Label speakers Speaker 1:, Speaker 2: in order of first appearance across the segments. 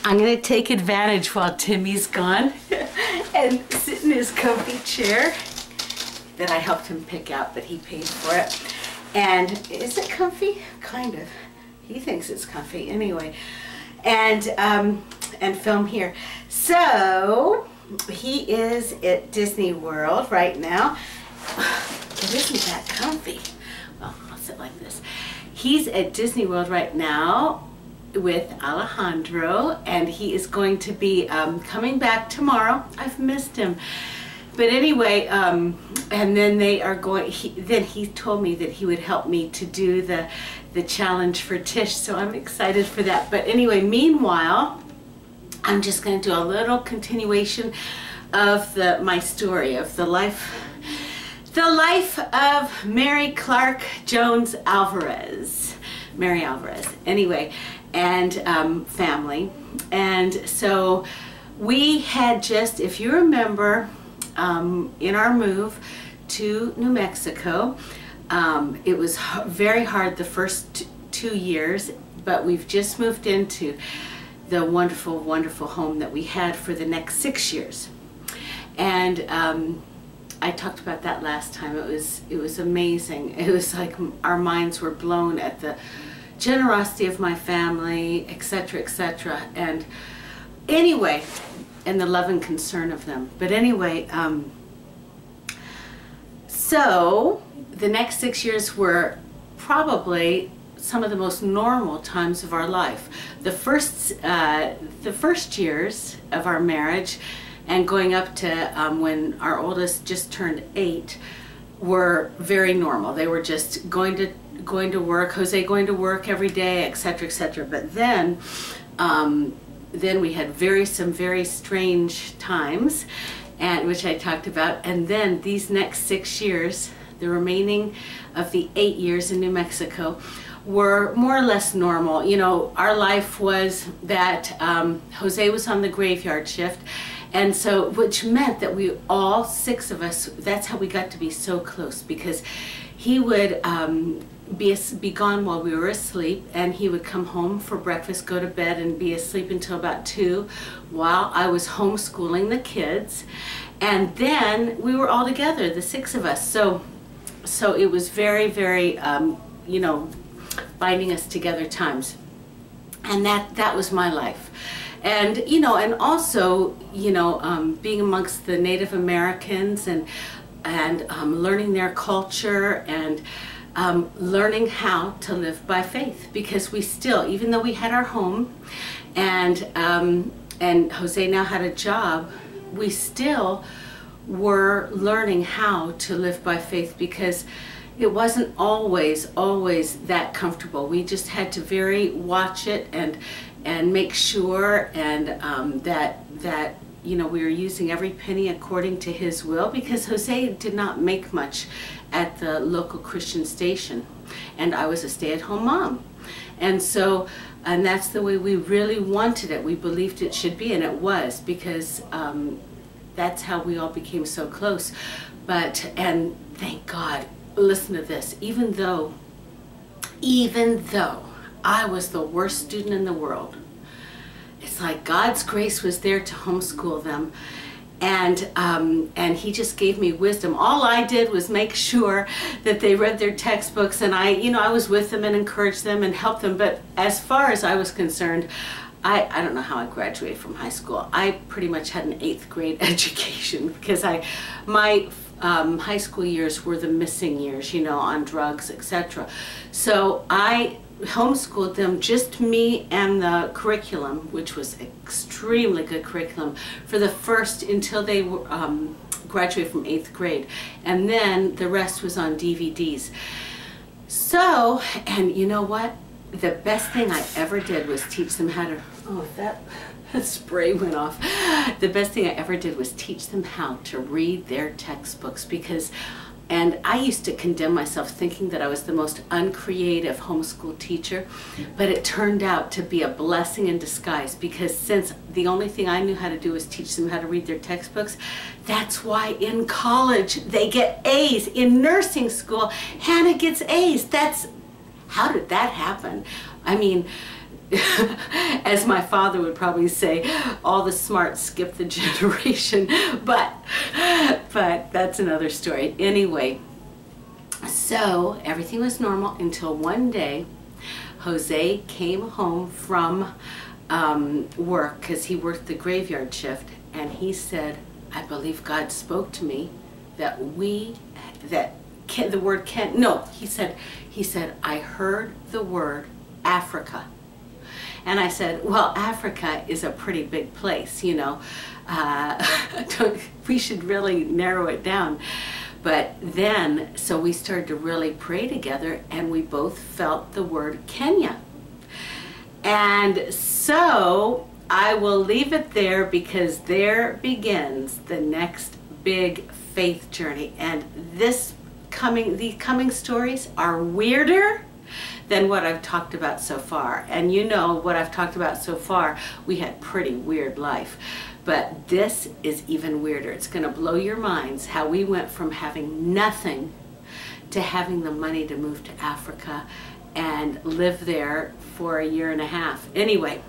Speaker 1: I'm going to take advantage while Timmy's gone and sit in his comfy chair that I helped him pick out, but he paid for it. And is it comfy? Kind of. He thinks it's comfy anyway. And film here. So he is at Disney World right now. It isn't that comfy. Well, I'll sit like this. He's at Disney World right now with Alejandro, and he is going to be coming back tomorrow. I've missed him. But anyway, and then they are going, then he told me that he would help me to do the challenge for Tish, so I'm excited for that. But anyway, meanwhile, I'm just going to do a little continuation of my story of the life of Mary Clark Jones Alvarez, Mary Alvarez. Anyway, and family. And so we had just, if you remember, in our move to New Mexico, it was very hard the first 2 years, but we've just moved into the wonderful, wonderful home that we had for the next 6 years. And I talked about that last time. It was amazing. It was like our minds were blown at the generosity of my family, etc., etc. And anyway, and the love and concern of them. But anyway, so the next 6 years were probably some of the most normal times of our life. The first years of our marriage and going up to when our oldest just turned 8 were very normal. They were just going to work, Jose going to work every day, etc., etc. But then we had some very strange times, and which I talked about. And then these next 6 years, the remaining of the 8 years in New Mexico, were more or less normal. You know, our life was that Jose was on the graveyard shift, and so, which meant that we all 6 of us, that's how we got to be so close, because he would be gone while we were asleep, and he would come home for breakfast, go to bed, and be asleep until about 2 while I was homeschooling the kids. And then we were all together, the 6 of us. So it was very, very, you know, binding us together times. And that was my life. And, you know, and also, you know, being amongst the Native Americans and learning their culture and learning how to live by faith, because we still, even though we had our home and Jose now had a job, we still were learning how to live by faith, because it wasn't always that comfortable. We just had to very watch it and make sure and that you know, we were using every penny according to his will, because Jose did not make much at the local Christian station, and I was a stay-at-home mom. And so, and that's the way we really wanted it. We believed it should be, and it was, because that's how we all became so close. But, and thank God, listen to this, even though I was the worst student in the world, it's like God's grace was there to homeschool them, and he just gave me wisdom. All I did was make sure that they read their textbooks, and I was with them and encouraged them and helped them. But as far as I was concerned, I don't know how I graduated from high school. I pretty much had an 8th grade education, because my high school years were the missing years, you know, on drugs, etc. So I homeschooled them, just me and the curriculum, which was extremely good curriculum, for the first, until they graduated from 8th grade. And then the rest was on DVDs. So, and you know what? The best thing I ever did was teach them how to, oh, that spray went off. The best thing I ever did was teach them how to read their textbooks, because, and I used to condemn myself thinking that I was the most uncreative homeschool teacher, but it turned out to be a blessing in disguise, because since the only thing I knew how to do was teach them how to read their textbooks, that's why in college they get A's. In nursing school, Hannah gets A's. How did that happen? I mean, as my father would probably say, all the smart skip the generation, but that's another story. Anyway, so everything was normal until one day Jose came home from work, because he worked the graveyard shift, and he said, I believe God spoke to me that the word Ken, no, he said, I heard the word Africa. And I said, well, Africa is a pretty big place, you know. We should really narrow it down. But then, so we started to really pray together, and we both felt the word Kenya. And so I will leave it there, because there begins the next big faith journey. And the coming stories are weirder than what I've talked about so far. And you know what I've talked about so far, we had pretty weird life. But this is even weirder. It's going to blow your minds how we went from having nothing to having the money to move to Africa and live there for a year and a half. Anyway,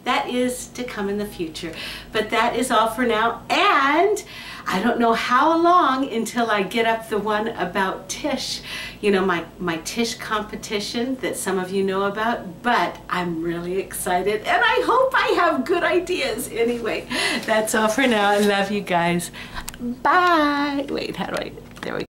Speaker 1: that is to come in the future. But that is all for now. And I don't know how long until I get up the one about Tish. You know, my Tish competition that some of you know about. But I'm really excited, and I hope I have good ideas. Anyway, that's all for now. I love you guys. Bye. Wait, how do I...